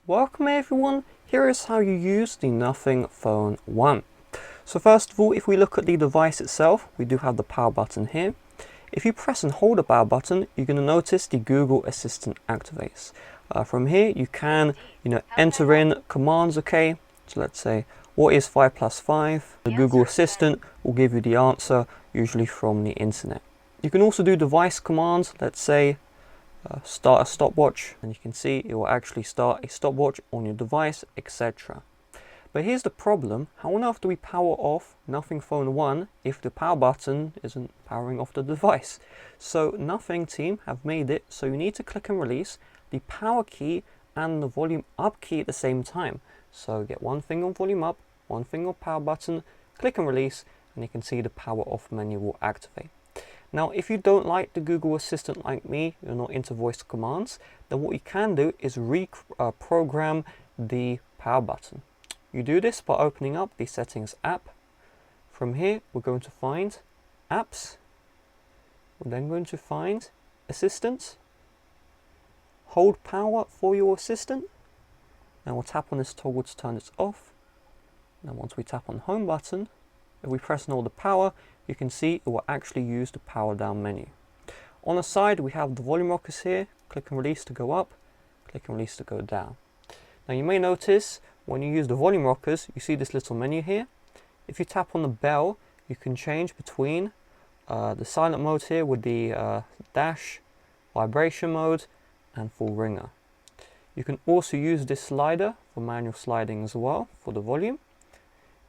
Welcome everyone, here is how you use the Nothing Phone 1. So first of all, if we look at the device itself, we do have the power button here. If you press and hold the power button, you're going to notice the Google Assistant activates. From here you can enter in commands, okay? So let's say, what is 5 plus 5? The Google Assistant will give you the answer, usually from the internet. You can also do device commands, let's say, start a stopwatch, and you can see it will actually start a stopwatch on your device, etc. But here's the problem: how on earth do we power off Nothing Phone 1 if the power button isn't powering off the device? So Nothing team have made it so you need to click and release the power key and the volume up key at the same time. So get one finger on volume up, one finger on power button, click and release, and you can see the power off menu will activate. Now, if you don't like the Google Assistant like me, you're not into voice commands, then what you can do is reprogram the power button. You do this by opening up the Settings app. From here, we're going to find Apps. We're then going to find Assistant. Hold power for your assistant. And we'll tap on this toggle to turn it off. Now, once we tap on the Home button, if we press and hold the power, you can see it will actually use the power down menu. On the side, we have the volume rockers here. Click and release to go up, click and release to go down. Now you may notice when you use the volume rockers, you see this little menu here. If you tap on the bell, you can change between the silent mode here with the dash, vibration mode, and full ringer. You can also use this slider for manual sliding as well for the volume.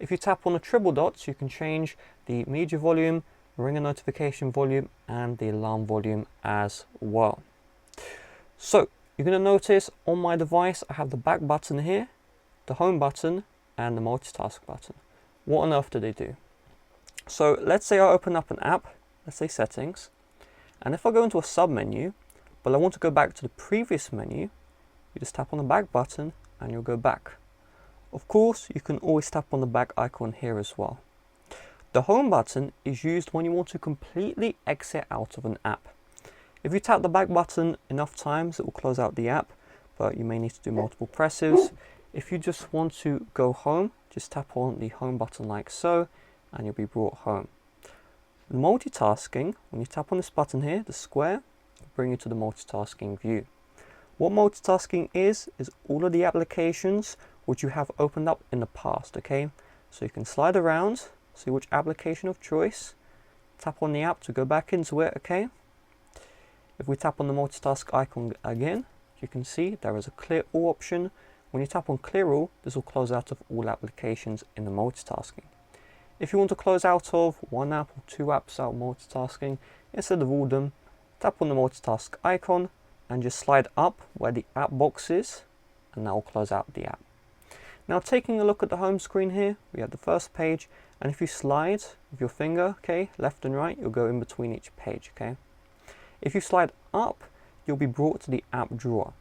If you tap on the triple dots, you can change the media volume, ringer notification volume, and the alarm volume as well. So you're going to notice on my device I have the back button here, the home button, and the multitask button. What on earth do they do? So let's say I open up an app, let's say settings, and if I go into a sub menu, but I want to go back to the previous menu, you just tap on the back button and you'll go back. Of course, you can always tap on the back icon here as well. The home button is used when you want to completely exit out of an app. If you tap the back button enough times, it will close out the app, but you may need to do multiple presses. If you just want to go home, just tap on the home button like so, and you'll be brought home. The multitasking, when you tap on this button here, the square, will bring you to the multitasking view. What multitasking is all of the applications which you have opened up in the past, okay? So you can slide around, see which application of choice, tap on the app to go back into it, okay? If we tap on the multitask icon again, you can see there is a clear all option. When you tap on clear all, this will close out of all applications in the multitasking. If you want to close out of one app or two apps out multitasking, instead of all of them, tap on the multitask icon and just slide up where the app box is, and that will close out the app. Now taking a look at the home screen here, we have the first page, and if you slide with your finger, okay, left and right, you'll go in between each page, okay? If you slide up, you'll be brought to the app drawer.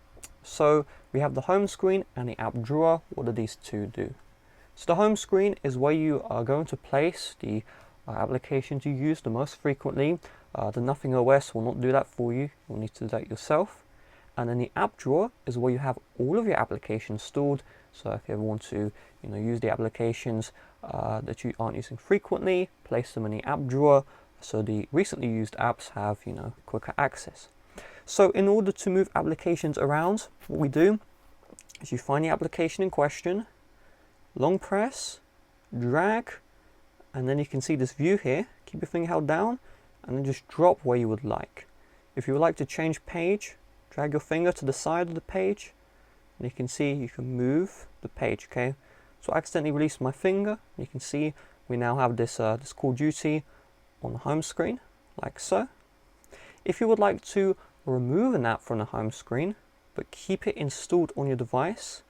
So we have the home screen and the app drawer. What do these two do? So the home screen is where you are going to place the applications you use the most frequently. The Nothing OS will not do that for you. You'll need to do that yourself. And then the app drawer is where you have all of your applications stored. So if you ever want to use the applications that you aren't using frequently, place them in the app drawer so the recently used apps have quicker access. So in order to move applications around, what we do is you find the application in question, long press, drag, and then you can see this view here. Keep your finger held down and then just drop where you would like. If you would like to change page, drag your finger to the side of the page, and you can see you can move the page, okay? So I accidentally released my finger. You can see we now have this Call Duty on the home screen, like so. If you would like to remove an app from the home screen, but keep it installed on your device,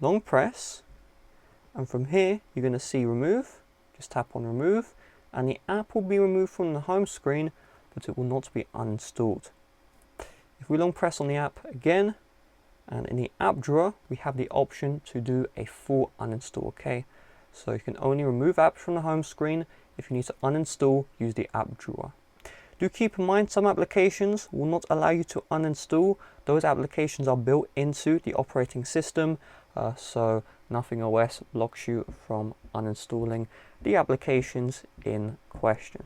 long press, and from here you're going to see remove. Just tap on remove, and the app will be removed from the home screen, but it will not be uninstalled. If we long press on the app again, and in the app drawer, we have the option to do a full uninstall, okay? So you can only remove apps from the home screen. If you need to uninstall, use the app drawer. Do keep in mind some applications will not allow you to uninstall. Those applications are built into the operating system, so Nothing OS blocks you from uninstalling the applications in question.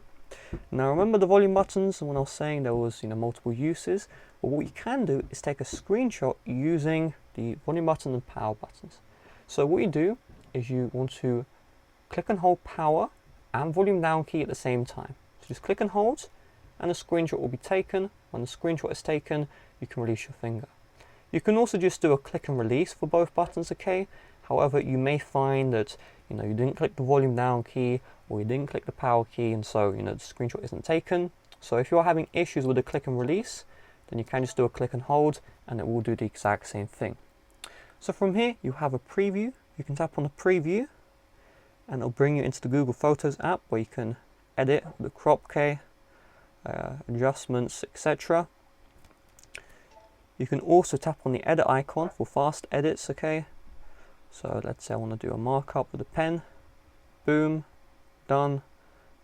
Now remember the volume buttons, and when I was saying there was multiple uses, well, what you can do is take a screenshot using the volume button and power buttons. So what you do is you want to click and hold power and volume down key at the same time. So just click and hold, and a screenshot will be taken. When the screenshot is taken, you can release your finger. You can also just do a click and release for both buttons, okay? However, you may find that you didn't click the volume down key, or you didn't click the power key, and so the screenshot isn't taken. So if you're having issues with the click and release, then you can just do a click and hold, and it will do the exact same thing. So from here, you have a preview. You can tap on the preview, and it'll bring you into the Google Photos app where you can edit the crop key, adjustments, etc. You can also tap on the edit icon for fast edits, okay? So let's say I want to do a markup with a pen. Boom, done,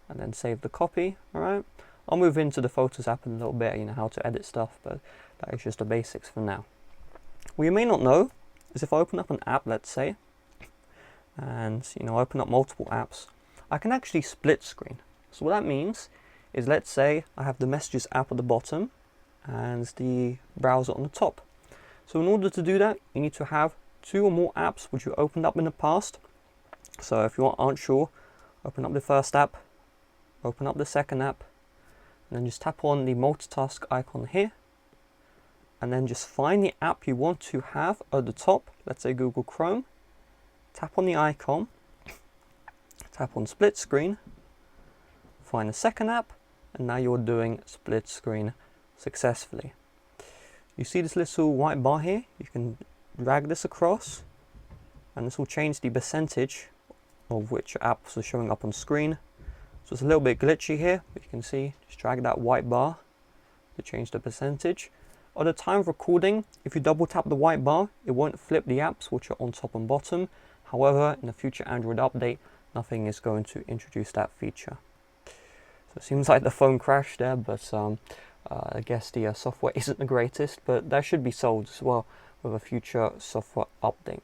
and then save the copy. All right. I'll move into the Photos app in a little bit, how to edit stuff, but that is just the basics for now. What you may not know is if I open up an app, let's say, and open up multiple apps, I can actually split screen. So what that means is, let's say I have the Messages app at the bottom and the browser on the top. So in order to do that, you need to have 2 or more apps which you opened up in the past. So if you aren't sure, open up the first app, open up the second app, and then just tap on the multitask icon here, and then just find the app you want to have at the top, let's say Google Chrome, tap on the icon, tap on split screen, find the second app, and now you're doing split screen successfully. You see this little white bar here? You can drag this across, and this will change the percentage of which apps are showing up on screen. So it's a little bit glitchy here, but you can see, just drag that white bar to change the percentage. At the time of recording, if you double tap the white bar, it won't flip the apps which are on top and bottom. However, in the future Android update, nothing is going to introduce that feature. So it seems like the phone crashed there, but I guess the software isn't the greatest, but that should be solved as well with a future software update.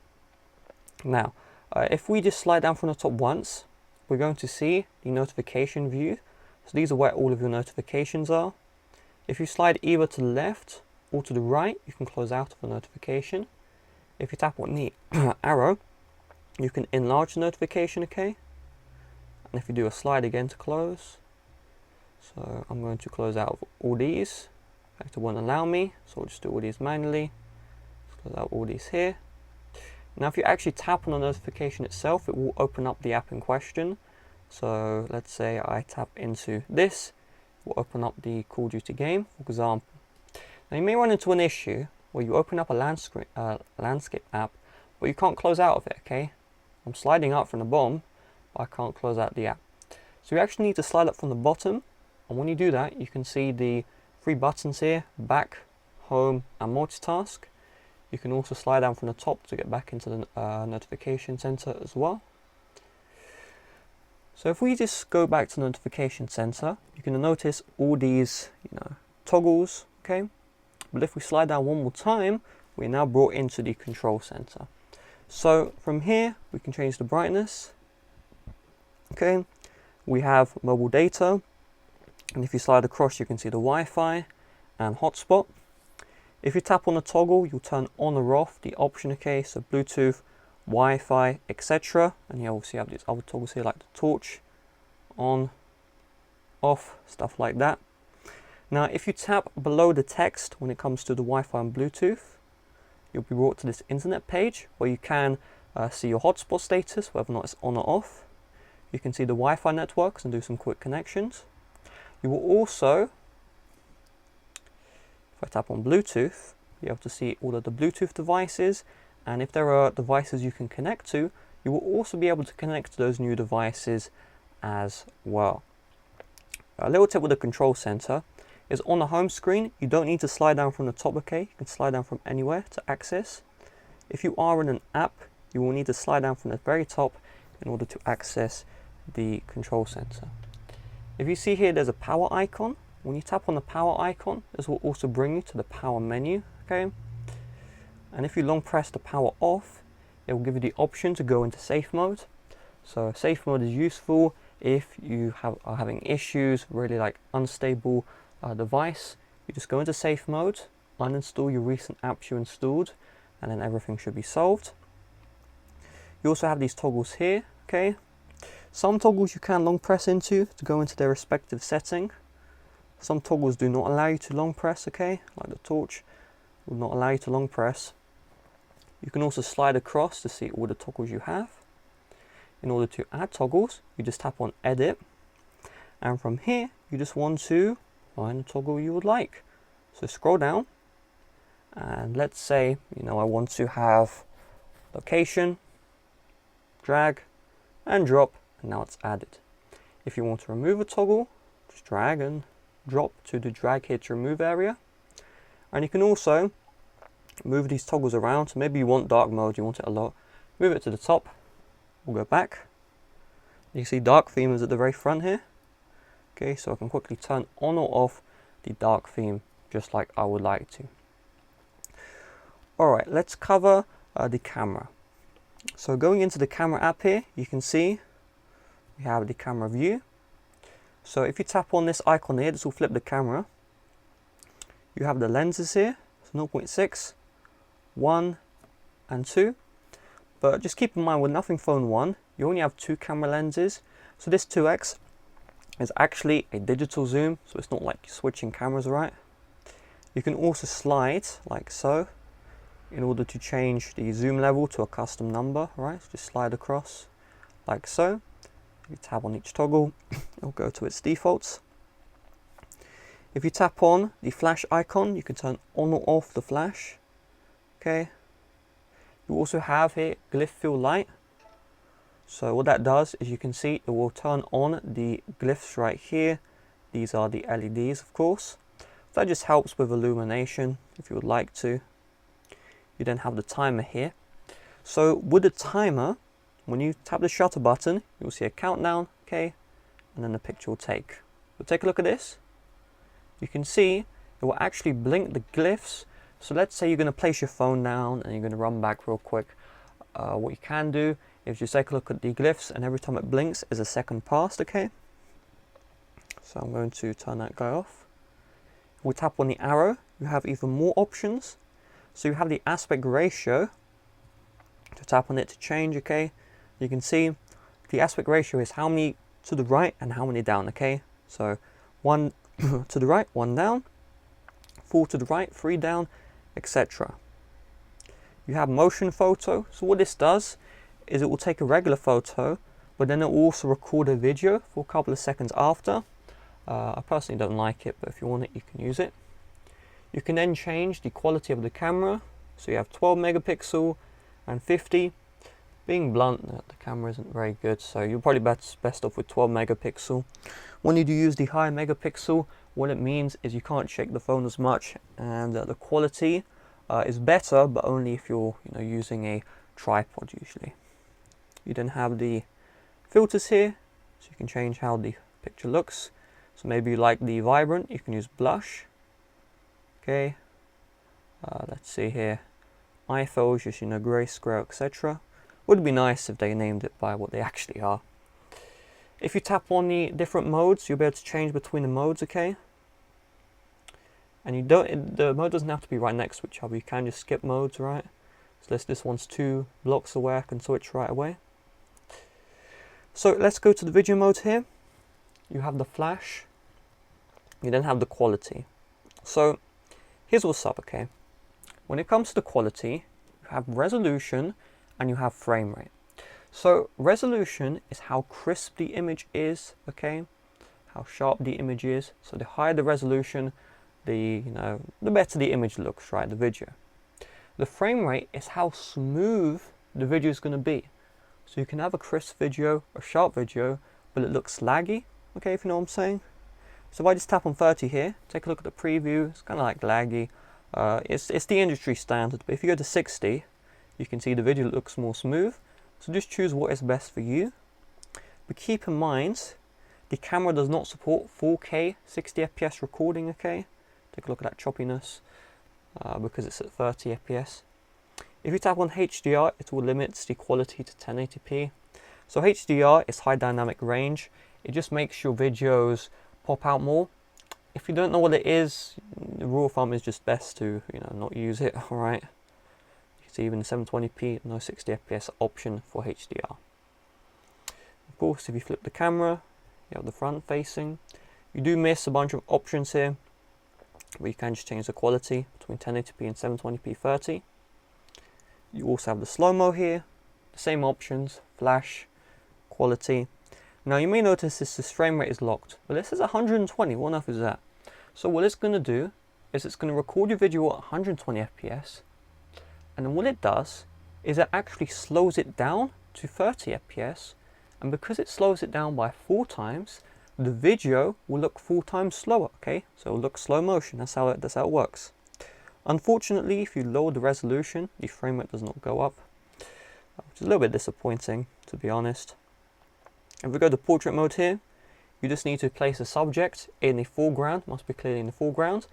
Now, if we just slide down from the top once, we're going to see the notification view. So these are where all of your notifications are. If you slide either to the left or to the right, you can close out of a notification. If you tap on the arrow, you can enlarge the notification, okay? And if you do a slide again to close, so I'm going to close out all these. In fact, it won't allow me, so I'll just do all these manually. Close out all these here. Now if you actually tap on the notification itself, it will open up the app in question. So let's say I tap into this, it will open up the Call of Duty game, for example. Now you may run into an issue where you open up a landscape app, but you can't close out of it, okay? I'm sliding up from the bottom, but I can't close out the app. So you actually need to slide up from the bottom, and when you do that, you can see the 3 buttons here: back, home, and multitask. You can also slide down from the top to get back into the notification center as well. So if we just go back to the notification center, you can notice all these toggles, okay? But if we slide down one more time, we're now brought into the control center. So from here, we can change the brightness, okay? We have mobile data, and if you slide across, you can see the Wi-Fi and hotspot. If you tap on the toggle, you'll turn on or off the option, okay? So Bluetooth, Wi-Fi, etc. And you obviously have these other toggles here like the torch, on, off, stuff like that. Now, if you tap below the text when it comes to the Wi-Fi and Bluetooth, you'll be brought to this internet page where you can see your hotspot status, whether or not it's on or off. You can see the Wi-Fi networks and do some quick connections. You will also, if I tap on Bluetooth, you'll be able to see all of the Bluetooth devices, and if there are devices you can connect to, you will also be able to connect to those new devices as well. A little tip with the control center is on the home screen, you don't need to slide down from the top, okay? You can slide down from anywhere to access. If you are in an app, you will need to slide down from the very top in order to access the control center. If you see here, there's a power icon. when you tap on the power icon, this will also bring you to the power menu, okay? And if you long press the power off, it will give you the option to go into safe mode. So safe mode is useful if you are having issues, really like unstable device. You just go into safe mode, uninstall your recent apps you installed, and then everything should be solved. You also have these toggles here, okay? Some toggles you can long press into to go into their respective setting. Some toggles do not allow you to long press, okay? Like the torch will not allow you to long press. You can also slide across to see all the toggles you have. In order to add toggles, you just tap on edit. And from here, you just want to find the toggle you would like. So scroll down. And let's say, I want to have location, drag, and drop. And now it's added. If you want to remove a toggle, just drag and drop to the drag here to remove area. And you can also move these toggles around. So maybe you want dark mode, you want it a lot. Move it to the top. We'll go back. You can see dark theme is at the very front here. Okay, so I can quickly turn on or off the dark theme just like I would like to. Alright, let's cover the camera. So going into the camera app here, you can see we have the camera view. So if you tap on this icon here, this will flip the camera. You have the lenses here, so 0.6, 1 and 2. But just keep in mind with Nothing Phone 1, you only have 2 camera lenses. So this 2x is actually a digital zoom, so it's not like you're switching cameras, right? You can also slide like so in order to change the zoom level to a custom number, right? So just slide across like so. You tap on each toggle, it'll go to its defaults. If you tap on the flash icon, you can turn on or off the flash. Okay. You also have here glyph fill light. So what that does is you can see it will turn on the glyphs right here. These are the LEDs, of course. That just helps with illumination if you would like to. You then have the timer here. So with the timer, when you tap the shutter button, you'll see a countdown, okay, and then the picture will take. So take a look at this. You can see it will actually blink the glyphs. So let's say you're going to place your phone down and you're going to run back real quick. What you can do is just take a look at the glyphs, and every time it blinks is a second past, okay? So I'm going to turn that guy off. If we tap on the arrow, you have even more options. So you have the aspect ratio. To tap on it to change, okay? You can see the aspect ratio is how many to the right and how many down, okay? So 1 to the right, 1 down, 4 to the right, 3 down, etc. You have motion photo. So what this does is it will take a regular photo, but then it will also record a video for a couple of seconds after. I personally don't like it, but if you want it, you can use it. You can then change the quality of the camera. So you have 12 megapixel and 50. Being blunt, the camera isn't very good, so you're probably best off with 12 megapixel. When you do use the high megapixel, what it means is you can't shake the phone as much, and the quality is better, but only if you're using a tripod usually. You then have the filters here, so you can change how the picture looks. So maybe you like the vibrant, you can use blush. Okay, let's see here, iPhone, just grayscale, etc. Would be nice if they named it by what they actually are. If you tap on the different modes, you'll be able to change between the modes, okay? And the mode doesn't have to be right next to each other. You can just skip modes, right? So this one's 2 blocks away, I can switch right away. So let's go to the video mode here. You have the flash. You then have the quality. So here's what's up, okay? When it comes to the quality, you have resolution and you have frame rate. So resolution is how crisp the image is, okay? How sharp the image is. So the higher the resolution, the better the image looks, right? The video. The frame rate is how smooth the video is going to be. So you can have a crisp video, a sharp video, but it looks laggy, okay, if you know what I'm saying. So if I just tap on 30 here, take a look at the preview, it's kind of like laggy. It's the industry standard, but if you go to 60, you can see the video looks more smooth. So just choose what is best for you. But keep in mind, The camera does not support 4K 60 FPS recording, okay? Take a look at that choppiness because it's at 30 FPS. If you tap on HDR, it will limit the quality to 1080p. So HDR is high dynamic range. It just makes your videos pop out more. If you don't know what it is, the rule of thumb is just best to, not use it, alright? You can see even 720p, no 60 FPS option for HDR. Of course, if you flip the camera, you have the front facing. You do miss a bunch of options here, but you can just change the quality between 1080p and 720p 30. You also have the slow-mo here, the same options, flash, quality. Now you may notice this frame rate is locked, but this is 120, what on earth is that? So what it's going to do is it's going to record your video at 120 FPS, and then what it does is it actually slows it down to 30 FPS, and because it slows it down by 4 times, the video will look 4 times slower, okay? So it'll look slow motion, that's how it works. Unfortunately, if you lower the resolution, the frame rate does not go up, which is a little bit disappointing, to be honest. If we go to portrait mode here, you just need to place a subject in the foreground, must be clearly in the foreground.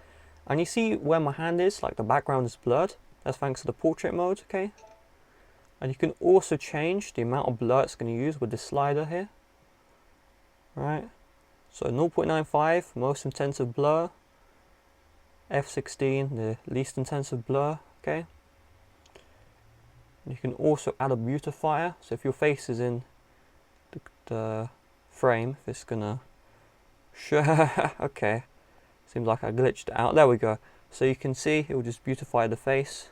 And you see where my hand is, like the background is blurred. That's thanks to the portrait mode, okay? And you can also change the amount of blur it's going to use with this slider here. Right? So 0.95, most intensive blur. F16, the least intensive blur, okay? You can also add a beautifier. So if your face is in the frame, if it's gonna show, okay, seems like I glitched out. There we go. So you can see it will just beautify the face.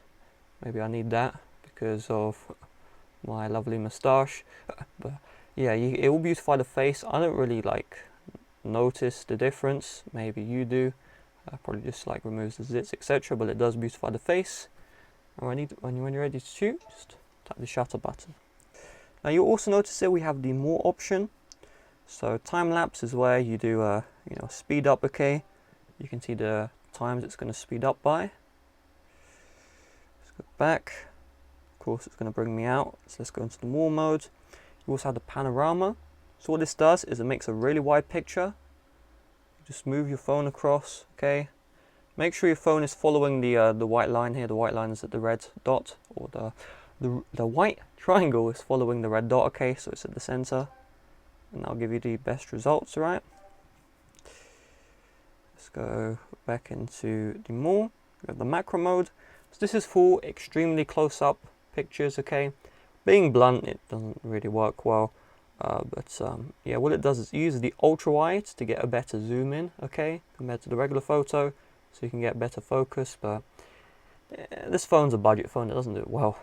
Maybe I need that because of my lovely moustache. But yeah, it will beautify the face. I don't really notice the difference. Maybe you do. Probably just removes the zits, etc. But it does beautify the face. And when you're ready to shoot, just tap the shutter button. Now you'll also notice that we have the more option. So time lapse is where you do speed up, okay? You can see the times it's going to speed up by. Let's go back. Of course it's going to bring me out. So let's go into the more mode. You also have the panorama. So what this does is it makes a really wide picture. Just move your phone across, okay? Make sure your phone is following the white line here. The white line is at the red dot, or the white triangle is following the red dot, okay? So it's at the center, and that'll give you the best results, right? Let's go back into the more. We have the macro mode. So this is for extremely close-up pictures, okay? Being blunt, it doesn't really work well. Yeah, what it does is it uses the ultra wide to get a better zoom in, okay, compared to the regular photo, so you can get better focus. But this phone's a budget phone, it doesn't do it well.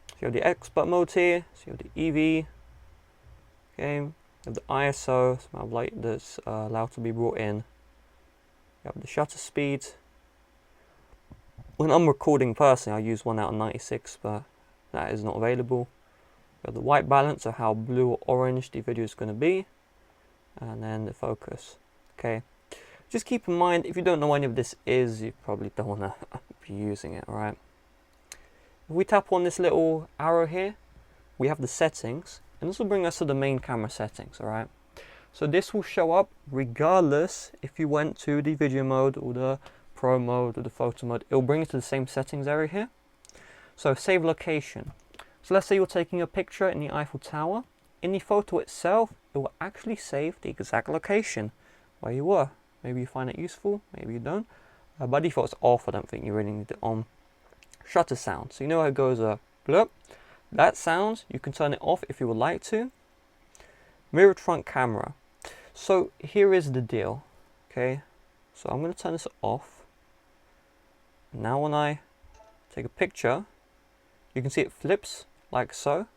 So you have the expert mode here, so you have the EV, okay, you have the ISO, so amount of light that's allowed to be brought in. You have the shutter speed. When I'm recording personally, I use 1 out of 96, but that is not available. We have the white balance, so how blue or orange the video is going to be, and then the focus. Okay, just keep in mind, if you don't know what any of this is, you probably don't want to be using it, right? If we tap on this little arrow here, we have the settings, and this will bring us to the main camera settings, alright? So this will show up regardless if you went to the video mode or the pro mode or the photo mode. It will bring you to the same settings area here. So save location. So let's say you're taking a picture in the Eiffel Tower. In the photo itself, it will actually save the exact location where you were. Maybe you find it useful, maybe you don't. By default it's off, I don't think you really need it on. Shutter sound, so you know how it goes blurp. That sound, you can turn it off if you would like to. Mirrored front camera. So here is the deal, okay? So I'm going to turn this off. Now when I take a picture, you can see it flips like so.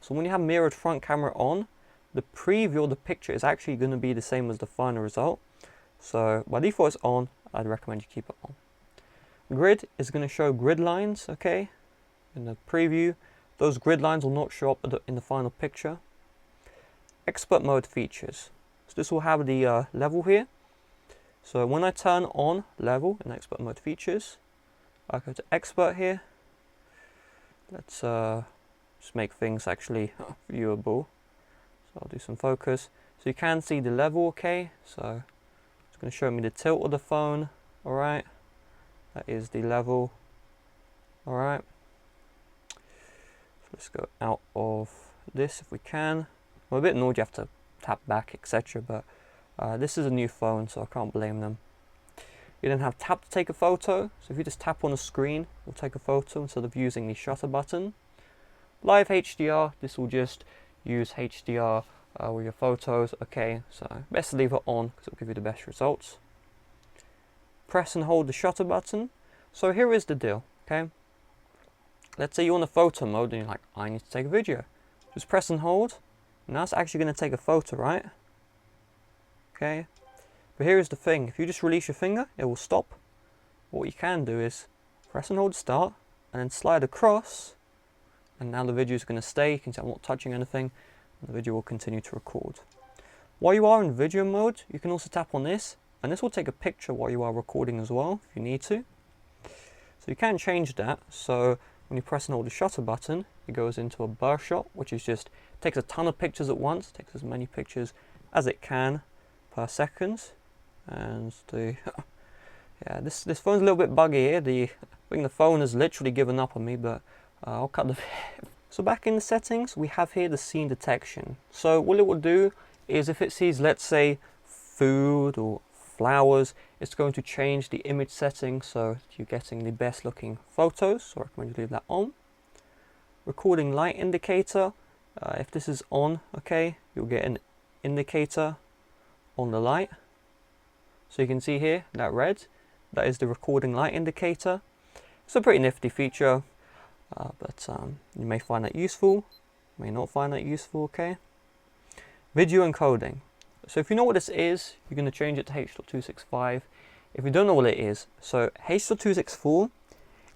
So when you have mirrored front camera on, the preview of the picture is actually going to be the same as the final result. So by default it's on, I'd recommend you keep it on. Grid is going to show grid lines, okay? In the preview, those grid lines will not show up in the final picture. Expert mode features. So this will have the level here. So when I turn on level in expert mode features, I go to expert here. Let's just make things actually viewable. So I'll do some focus. So So you can see the level, okay? So it's going to show me the tilt of the phone, alright? That is the level, alright? So let's go out of this if we can. I'm a bit annoyed you have to tap back, etc. But this is a new phone, so I can't blame them. You then have tap to take a photo. So if you just tap on the screen, it'll take a photo instead of using the shutter button. Live HDR, this will just use HDR with your photos. Okay, so best to leave it on because it'll give you the best results. Press and hold the shutter button. So here is the deal, okay? Let's say you're on the photo mode and you're like, I need to take a video. Just press and hold, and that's actually going to take a photo, right? Okay, but here is the thing, if you just release your finger, it will stop. What you can do is press and hold to start, and then slide across, and now the video is going to stay. You can see I'm not touching anything, and the video will continue to record. While you are in video mode, you can also tap on this, and this will take a picture while you are recording as well, if you need to. So you can change that, so when you press and hold the shutter button, it goes into a burst shot, which is just, takes a ton of pictures at once, takes as many pictures as it can per second. And the yeah, this phone's a little bit buggy here. I think the phone has literally given up on me, but I'll cut the So back in the settings, we have here the scene detection. So what it will do is if it sees, let's say, food or flowers, it's going to change the image setting so you're getting the best looking photos. So I recommend you leave that on. Recording light indicator, if this is on, okay, you'll get an indicator on the light. So you can see here that red, that is the recording light indicator. It's a pretty nifty feature, but you may find that useful, may not find that useful, okay. Video encoding. So if you know what this is, you're going to change it to H.265. If you don't know what it is, so H.264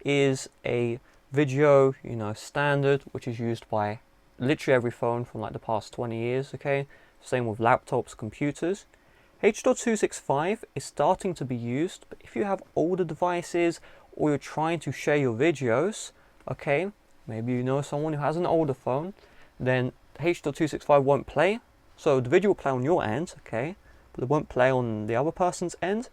is a video, standard, which is used by literally every phone from like the past 20 years, okay? Same with laptops, computers. H.265 is starting to be used, but if you have older devices or you're trying to share your videos, okay, maybe you know someone who has an older phone, then H.265 won't play. So the video will play on your end, okay, but it won't play on the other person's end.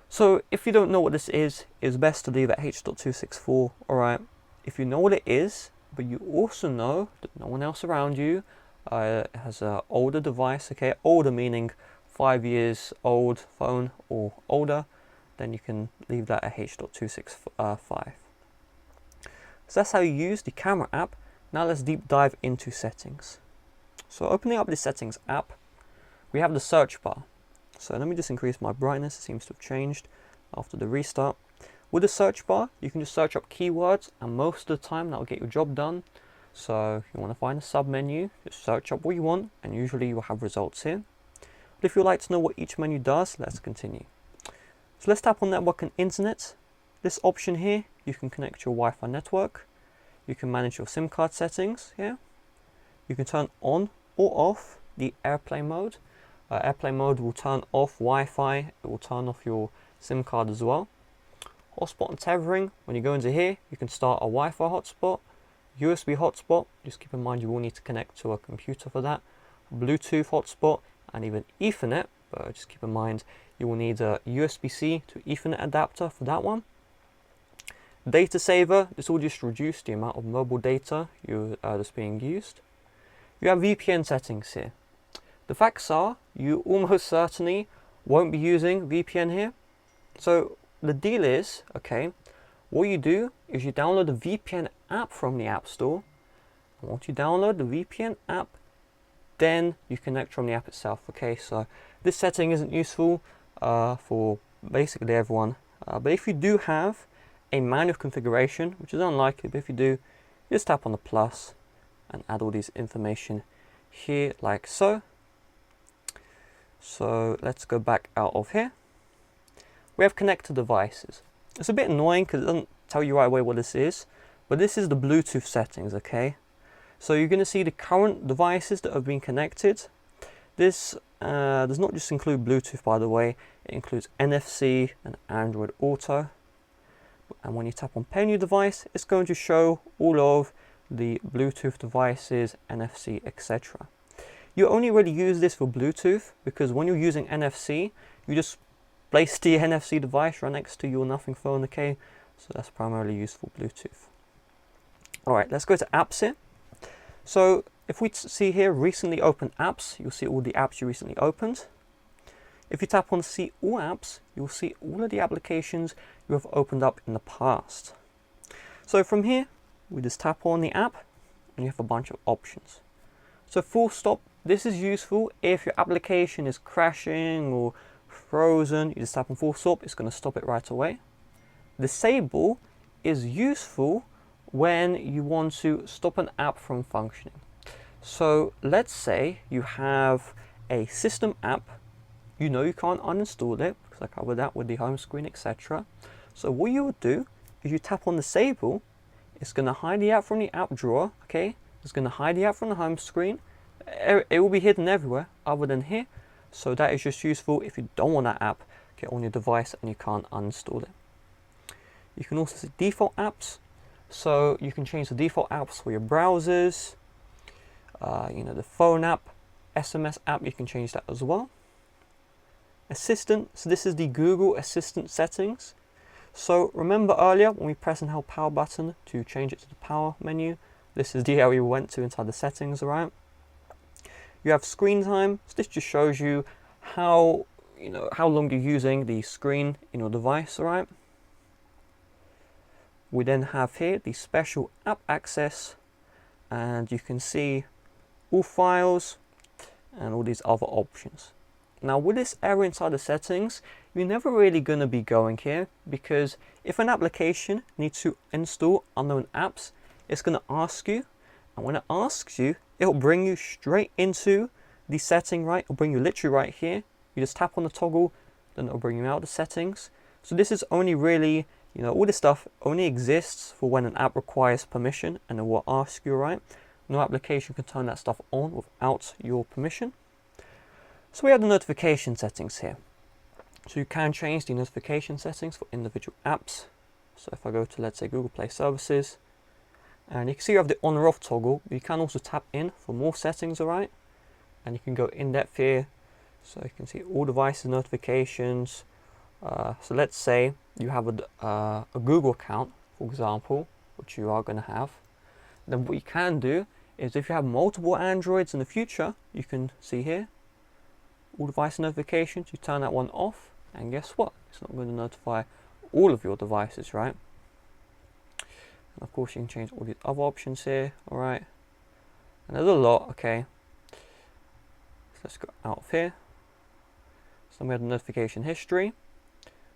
So if you don't know what this is, it's best to leave it H.264, alright. If you know what it is, but you also know that no one else around you has an older device, okay, older meaning 5 years old phone or older, then you can leave that at H.265. So that's how you use the camera app. Now let's deep dive into settings. So opening up the settings app, we have the search bar. So let me just increase my brightness, it seems to have changed after the restart. With the search bar, you can just search up keywords, and most of the time that will get your job done. So if you want to find a sub menu, just search up what you want, and usually you will have results here. But if you'd like to know what each menu does, let's continue. So let's tap on network and internet. This option here, you can connect your Wi-Fi network. You can manage your SIM card settings here. You can turn on or off the airplane mode. Airplane mode will turn off Wi-Fi, it will turn off your SIM card as well. Hotspot and tethering, when you go into here, you can start a Wi-Fi hotspot, USB hotspot, just keep in mind you will need to connect to a computer for that, Bluetooth hotspot, and even Ethernet, but just keep in mind you will need a USB-C to Ethernet adapter for that one. Data saver, this will just reduce the amount of mobile data that's being used. You have VPN settings here. The facts are, you almost certainly won't be using VPN here. So the deal is, okay, what you do is you download the VPN app from the App Store. And once you download the VPN app, then you connect from the app itself, okay? So this setting isn't useful for basically everyone. But if you do have a manual configuration, which is unlikely, but if you do, just tap on the plus and add all these information here like so. So let's go back out of here. We have connected devices. It's a bit annoying because it doesn't tell you right away what this is, but this is the Bluetooth settings, okay? So you're going to see the current devices that have been connected. This does not just include Bluetooth, by the way, it includes NFC and Android Auto. And when you tap on pair new device, it's going to show all of the Bluetooth devices, NFC, etc. You only really use this for Bluetooth, because when you're using NFC, you just place the NFC device right next to your Nothing phone, okay? So that's primarily used for Bluetooth. Alright, let's go to apps here. So if we see here, recently opened apps, you'll see all the apps you recently opened. If you tap on see all apps, you'll see all of the applications you have opened up in the past. So from here, we just tap on the app and you have a bunch of options. So full stop, this is useful if your application is crashing or frozen. You just tap on full stop, it's going to stop it right away. Disable is useful when you want to stop an app from functioning. So let's say you have a system app, you know you can't uninstall it because I covered that with the home screen, etc. So what you would do is you tap on disable, it's going to hide the app from the app drawer, okay? It's going to hide the app from the home screen. It will be hidden everywhere other than here. So that is just useful if you don't want that app get on your device and you can't uninstall it. You can also see default apps. So you can change the default apps for your browsers, the phone app, SMS app, you can change that as well. Assistant, so this is the Google Assistant settings. So remember earlier when we press and held power button to change it to the power menu, this is the area we went to inside the settings, right? You have screen time, so this just shows you how long you're using the screen in your device, right? We then have here the special app access, and you can see all files and all these other options. Now with this area inside the settings, you're never really going to be going here, because if an application needs to install unknown apps, it's going to ask you, and when it asks you, it'll bring you straight into the setting, right? It'll bring you literally right here. You just tap on the toggle, then it'll bring you out the settings. So this is only really, all this stuff only exists for when an app requires permission, and it will ask you, right? No application can turn that stuff on without your permission. So we have the notification settings here. So you can change the notification settings for individual apps. So if I go to, let's say, Google Play Services, and you can see you have the on or off toggle, but you can also tap in for more settings, alright? And you can go in depth here. So you can see all devices notifications. So let's say you have a Google account, for example, which you are going to have. Then what you can do is, if you have multiple Androids in the future, you can see here, all device notifications, you turn that one off, and guess what? It's not going to notify all of your devices, right? And of course you can change all these other options here, alright? And there's a lot, okay? So let's go out of here. So then we have the notification history.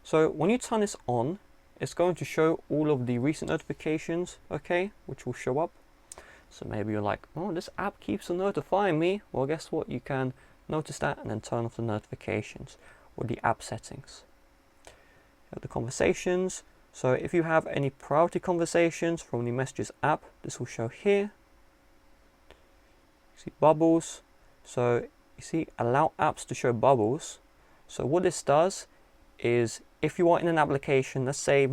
So when you turn this on, it's going to show all of the recent notifications, okay, which will show up. So maybe you're like, oh, this app keeps on notifying me. Well, guess what? You can notice that and then turn off the notifications or the app settings. You have the conversations. So if you have any priority conversations from the Messages app, this will show here. You see bubbles. So you see allow apps to show bubbles. So what this does is, if you are in an application, let's say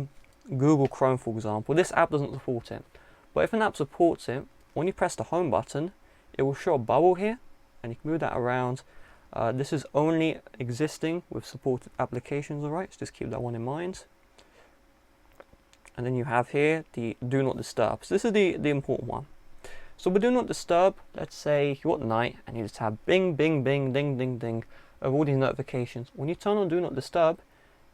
Google Chrome for example, this app doesn't support it. But if an app supports it, when you press the home button, it will show a bubble here, and you can move that around. This is only existing with supported applications, alright, so just keep that one in mind. And then you have here the do not disturb. So this is the important one. So with do not disturb, let's say you're at night and you just have bing, bing, bing, ding, ding, ding of all these notifications. When you turn on do not disturb,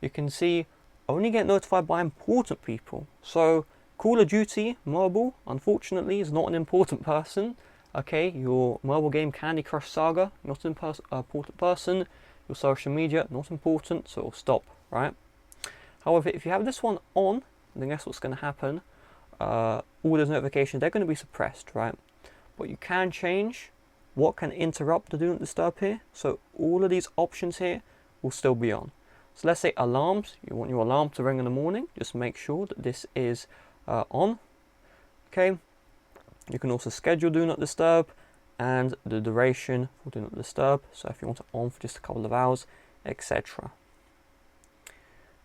you can see only get notified by important people. So Call of Duty Mobile, unfortunately, is not an important person. Okay, your mobile game Candy Crush Saga, not an important person. Your social media, not important, so it'll stop, right? However, if you have this one on, then guess what's going to happen? All those notifications, they're going to be suppressed, right? But you can change what can interrupt the do not disturb here. So all of these options here will still be on. So let's say alarms, you want your alarm to ring in the morning, just make sure that this is on. Okay, you can also schedule do not disturb and the duration for do not disturb. So if you want it on for just a couple of hours, etc.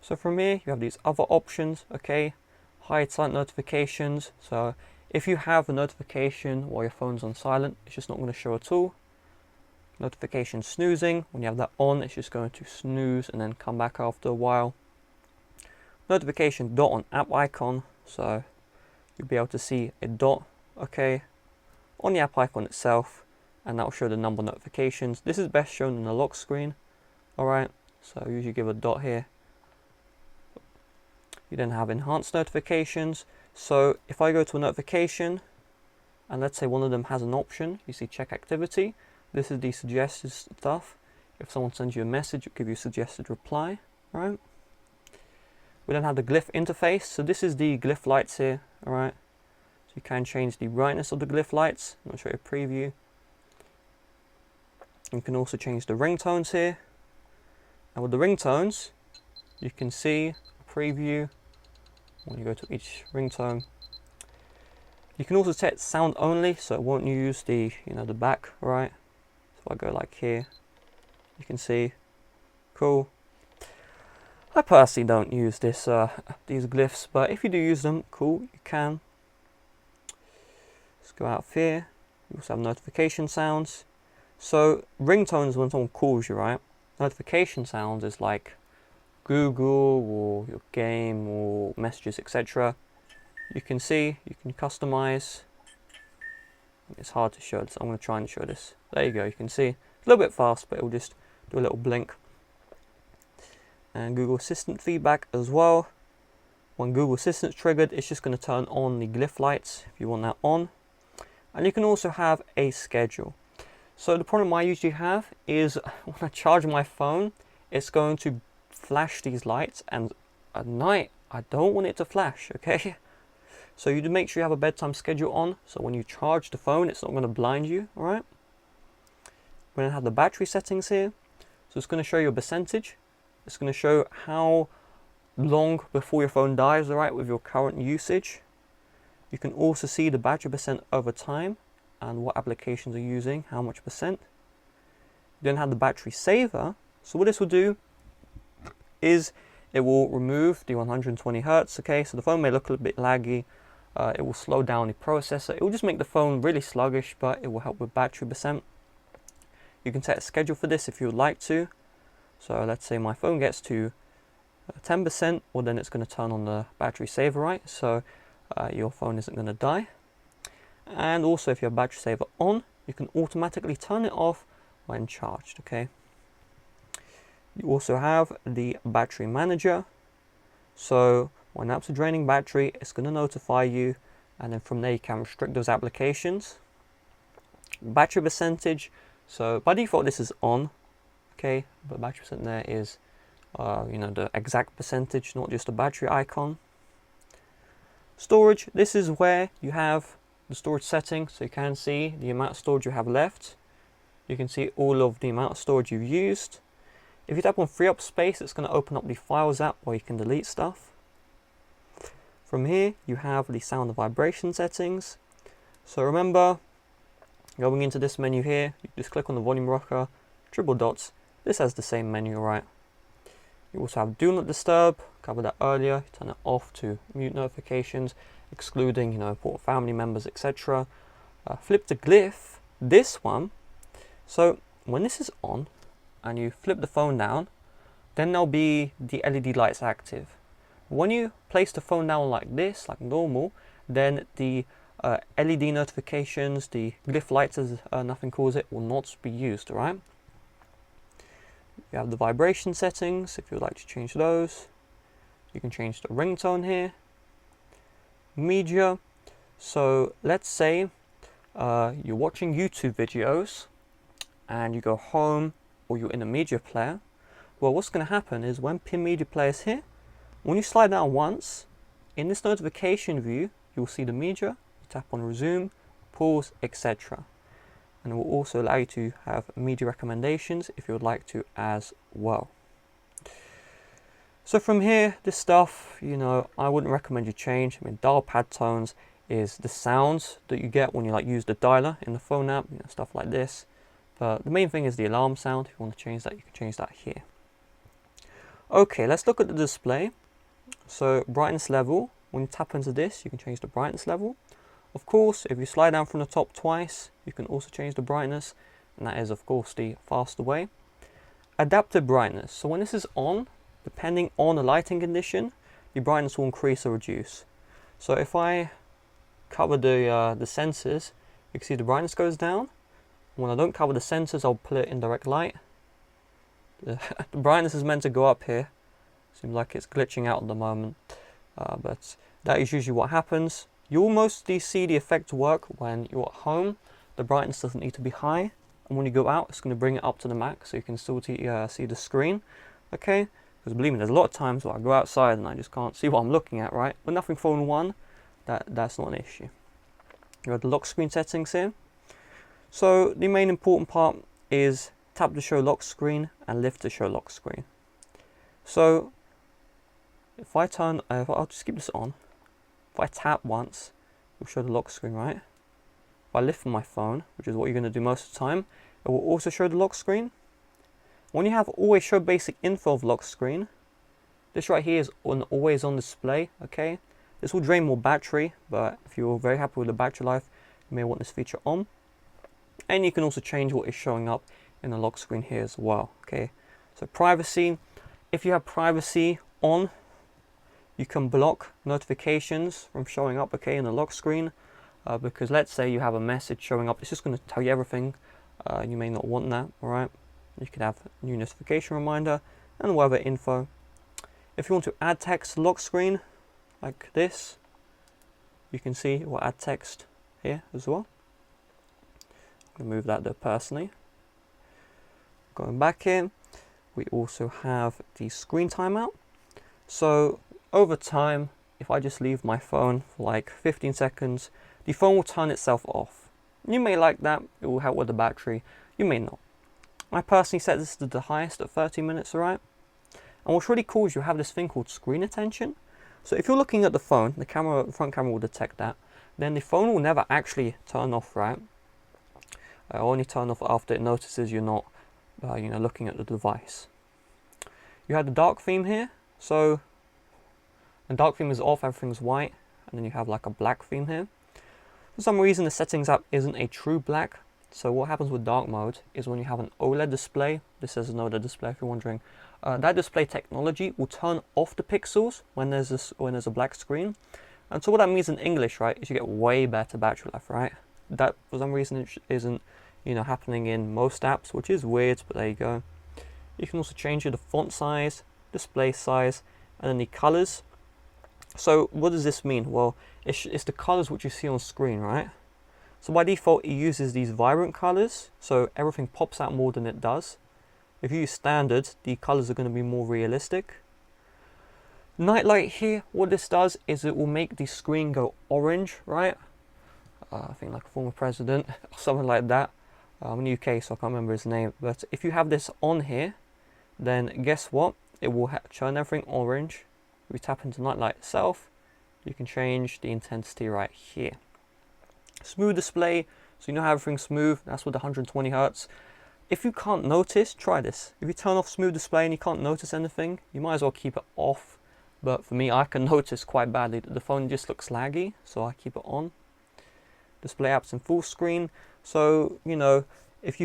So from here you have these other options, okay, hide silent notifications. So if you have a notification while your phone's on silent, it's just not going to show at all. Notification snoozing, when you have that on, it's just going to snooze and then come back after a while. Notification dot on app icon, so you'll be able to see a dot, okay, on the app icon itself, and that will show the number of notifications. This is best shown in the lock screen, alright, so usually give a dot here. You then have enhanced notifications, so if I go to a notification, and let's say one of them has an option, you see check activity, this is the suggested stuff. If someone sends you a message, it'll give you a suggested reply, right? We then have the glyph interface, so this is the glyph lights here, alright? So you can change the brightness of the glyph lights. I'll show you a preview. You can also change the ringtones here. And with the ringtones, you can see a preview when you go to each ringtone. You can also set sound only, so it won't use the, the back, right? So if I go like here, you can see, cool. I personally don't use this, these glyphs, but if you do use them, cool, you can. Let's go out of here. You also have notification sounds. So ringtones when someone calls you, right? Notification sounds is like Google or your game or messages, etc. You can see, you can customize. It's hard to show this. I'm going to try and show this. There you go. You can see it's a little bit fast, but it will just do a little blink. And Google Assistant feedback as well. When Google Assistant's triggered, it's just going to turn on the glyph lights if you want that on. And you can also have a schedule. So the problem I usually have is when I charge my phone, it's going to flash these lights, and at night I don't want it to flash, okay? So you do make sure you have a bedtime schedule on, so when you charge the phone, it's not going to blind you, alright? We're going to have the battery settings here. So it's going to show you a percentage. It's going to show how long before your phone dies, alright, with your current usage. You can also see the battery percent over time and what applications are using, how much percent. You then have the battery saver. So what this will do is it will remove the 120 Hertz, okay? So the phone may look a little bit laggy. It will slow down the processor. It will just make the phone really sluggish, but it will help with battery percent. You can set a schedule for this if you would like to. So let's say my phone gets to 10%, well then it's going to turn on the battery saver, right? So your phone isn't going to die. And also if you have battery saver on, you can automatically turn it off when charged, okay? You also have the battery manager. So when apps are draining battery, it's going to notify you, and then from there you can restrict those applications. Battery percentage, so by default this is on, okay, but battery percent there is the exact percentage, not just a battery icon. Storage, this is where you have the storage settings, so you can see the amount of storage you have left. You can see all of the amount of storage you've used. If you tap on free up space, it's going to open up the files app where you can delete stuff. From here, you have the sound and vibration settings. So remember, going into this menu here, you just click on the volume rocker, triple dots. This has the same menu, right? You also have do not disturb, covered that earlier. You turn it off to mute notifications, excluding, important family members, etc. Flip to glyph, this one. So when this is on, and you flip the phone down, then there'll be the LED lights active. When you place the phone down like this, like normal, then the LED notifications, the glyph lights as nothing calls it, will not be used, alright? You have the vibration settings, if you would like to change those. You can change the ringtone here. Media, so let's say you're watching YouTube videos and you go home, or you're in a media player. Well, what's going to happen is when pin media player is here, when you slide down once, in this notification view, you'll see the media. You tap on resume, pause, etc. And it will also allow you to have media recommendations if you would like to as well. So from here, this stuff, I wouldn't recommend you change. I mean, dial pad tones is the sounds that you get when you use the dialer in the phone app, stuff like this. But the main thing is the alarm sound. If you want to change that, you can change that here. Okay, let's look at the display. So brightness level, when you tap into this, you can change the brightness level. Of course, if you slide down from the top twice, you can also change the brightness. and that is of course the faster way. Adaptive brightness. So when this is on, depending on the lighting condition, the brightness will increase or reduce. So if I cover the sensors, you can see the brightness goes down. When I don't cover the sensors, I'll put it in direct light. The brightness is meant to go up here. Seems like it's glitching out at the moment, but that is usually what happens. You'll mostly see the effect work when you're at home. The brightness doesn't need to be high, and when you go out, it's going to bring it up to the max, so you can still see the screen. Okay, because believe me, there's a lot of times where I go outside and I just can't see what I'm looking at. Right, with Nothing Phone 1, that's not an issue. You have the lock screen settings here. So the main important part is tap to show lock screen and lift to show lock screen. So if I turn, I'll just keep this on. If I tap once, it'll show the lock screen, right? If I lift my phone, which is what you're going to do most of the time, it will also show the lock screen. When you have always show basic info of lock screen, this right here is always on display, okay? This will drain more battery, but if you're very happy with the battery life, you may want this feature on. And you can also change what is showing up in the lock screen here as well, okay? So privacy, if you have privacy on, you can block notifications from showing up, okay, in the lock screen, because let's say you have a message showing up, it's just going to tell you everything. You may not want that, all right? You could have a new notification reminder and whatever info. If you want to add text to lock screen, like this, you can see we'll add text here as well. Remove that there personally. Going back here, we also have the screen timeout. So over time, if I just leave my phone for like 15 seconds, the phone will turn itself off. You may like that, it will help with the battery, you may not. I personally set this to the highest at 30 minutes, alright? And what's really cool is you have this thing called screen attention. So if you're looking at the phone, the front camera will detect that, then the phone will never actually turn off, right? Only turn off after it notices you're not looking at the device. You have the dark theme here. So the dark theme is off, everything's white, and then you have like a black theme here. For some reason the settings app isn't a true black. So what happens with dark mode is when you have an OLED display, this is an OLED display if you're wondering, that display technology will turn off the pixels when there's a black screen. And so what that means in English, right, is you get way better battery life, right? That for some reason it isn't happening in most apps, which is weird, but there you go. You can also change the font size, display size, and then the colors. So what does this mean? Well, it's the colors which you see on screen, right? So by default it uses these vibrant colors, so everything pops out more than it does. If you use standard, the colors are going to be more realistic. Nightlight here, what this does is it will make the screen go orange, right? I think like a former president or something like that. I'm in the UK, so I can't remember his name. But if you have this on here, then guess what? It will turn everything orange. If we tap into Nightlight itself, you can change the intensity right here. Smooth display, so you know how everything's smooth. That's with the 120 Hz. If you can't notice, try this. If you turn off smooth display and you can't notice anything, you might as well keep it off. But for me, I can notice quite badly that the phone just looks laggy, so I keep it on. Display apps in full screen. So if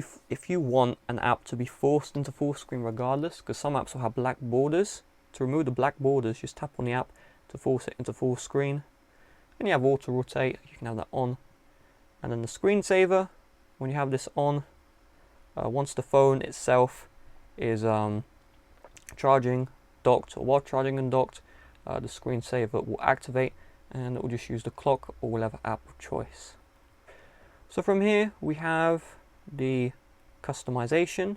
you want an app to be forced into full screen regardless, because some apps will have black borders, to remove the black borders, just tap on the app to force it into full screen. And you have auto rotate, you can have that on. And then the screensaver, when you have this on, once the phone itself is charging, docked, or while charging and docked, the screensaver will activate, and it will just use the clock or whatever app of choice. So from here we have the customization.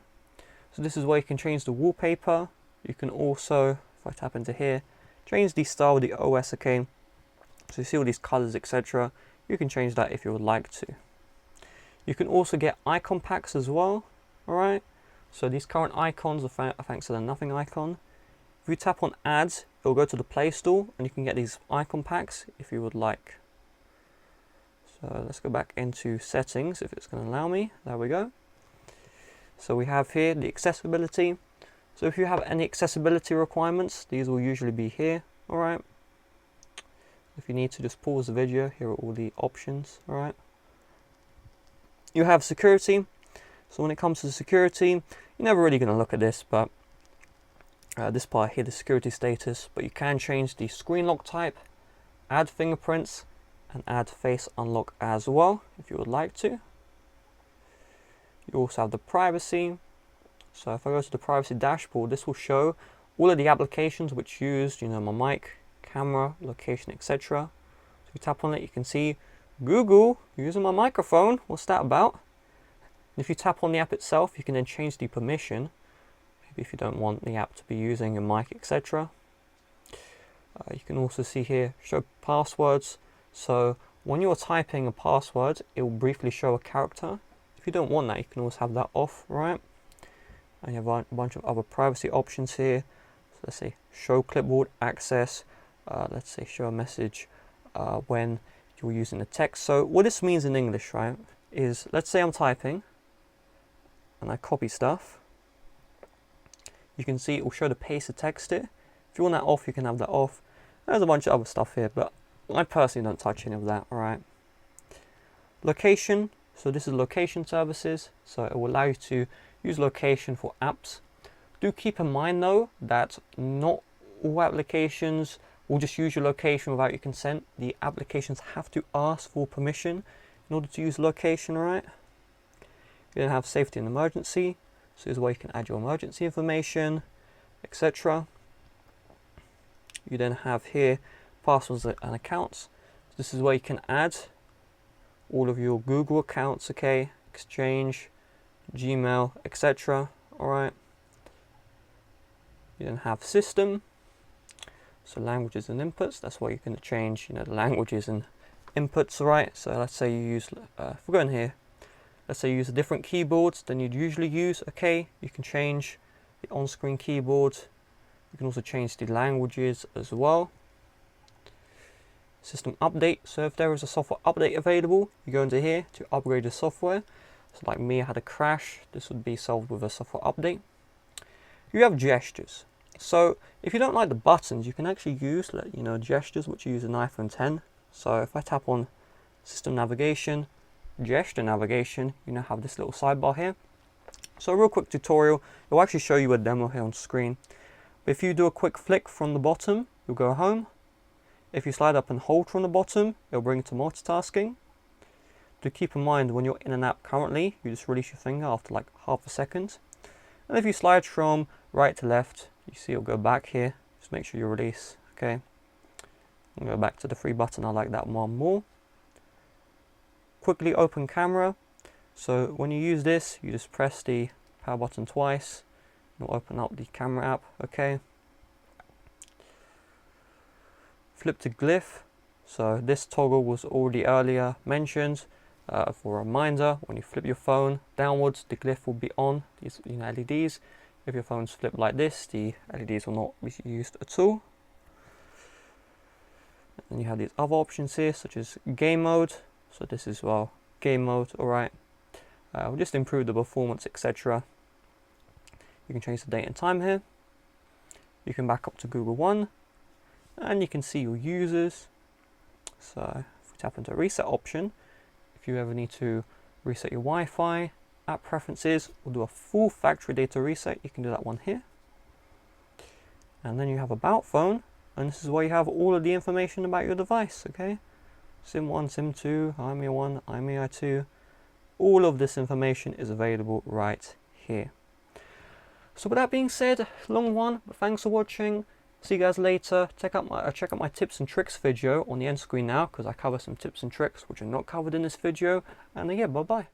So this is where you can change the wallpaper. You can also, if I tap into here, change the style of the OS, okay? So you see all these colors, etc. You can change that if you would like to. You can also get icon packs as well, alright? So these current icons are thanks to the Nothing icon. If you tap on ads, it will go to the Play Store and you can get these icon packs if you would like. So let's go back into settings if it's going to allow me. There we go. So we have here the accessibility. So if you have any accessibility requirements, these will usually be here, alright? If you need to just pause the video, here are all the options, alright? You have security. So when it comes to security, you're never really going to look at this, but this part here, the security status, but you can change the screen lock type, add fingerprints, and add face unlock as well, if you would like to. You also have the privacy. So if I go to the privacy dashboard, this will show all of the applications which used, my mic, camera, location, etc. So if you tap on it, you can see Google using my microphone. What's that about? And if you tap on the app itself, you can then change the permission. Maybe if you don't want the app to be using your mic, etc. You can also see here, show passwords. So when you're typing a password, it will briefly show a character. If you don't want that, you can always have that off, right? And you have a bunch of other privacy options here. So let's say show clipboard access. Let's say show a message when you're using the text. So what this means in English, right, is let's say I'm typing and I copy stuff. You can see it will show the pasted text here. If you want that off, you can have that off. There's a bunch of other stuff here, but I personally don't touch any of that, alright? Location. So this is location services. So it will allow you to use location for apps. Do keep in mind though that not all applications will just use your location without your consent. The applications have to ask for permission in order to use location, right? You then have safety and emergency. So this is where you can add your emergency information, etc. You then have here passwords and accounts. So this is where you can add all of your Google accounts, okay, Exchange, Gmail, etc. Alright. You then have system. So languages and inputs. That's where you're going to change, the languages and inputs, right? So let's say you use, if we go in here, let's say you use a different keyboards than you'd usually use. Okay, you can change the on-screen keyboard. You can also change the languages as well. System update. So if there is a software update available, you go into here to upgrade the software. So like me, I had a crash. This would be solved with a software update. You have gestures. So if you don't like the buttons, you can actually use, gestures, which you use in iPhone 10. So if I tap on system navigation, gesture navigation, you now have this little sidebar here. So a real quick tutorial, it will actually show you a demo here on screen. But if you do a quick flick from the bottom, you'll go home. If you slide up and hold from the bottom, it'll bring you to multitasking. Do keep in mind when you're in an app currently, you just release your finger after like half a second. And if you slide from right to left, you see it'll go back here. Just make sure you release, okay? And go back to the free button, I like that one more. Quickly open camera. So when you use this, you just press the power button twice. It'll open up the camera app, okay? Flip to glyph. So this toggle was already earlier mentioned. For a reminder, when you flip your phone downwards, the glyph will be on, these LEDs. If your phone's flipped like this, the LEDs will not be used at all. And you have these other options here, such as game mode. So this is, game mode, alright. We'll just improve the performance, etc. You can change the date and time here. You can back up to Google One. And you can see your users. So if we tap into a reset option, if you ever need to reset your Wi-Fi, app preferences, or do a full factory data reset, you can do that one here. And then you have about phone, and this is where you have all of the information about your device, okay? SIM 1, SIM 2, IMEI 1, IMEI 2, all of this information is available right here. So with that being said, long one, but thanks for watching. See you guys later. Check out my tips and tricks video on the end screen now, because I cover some tips and tricks which are not covered in this video. And yeah, bye bye.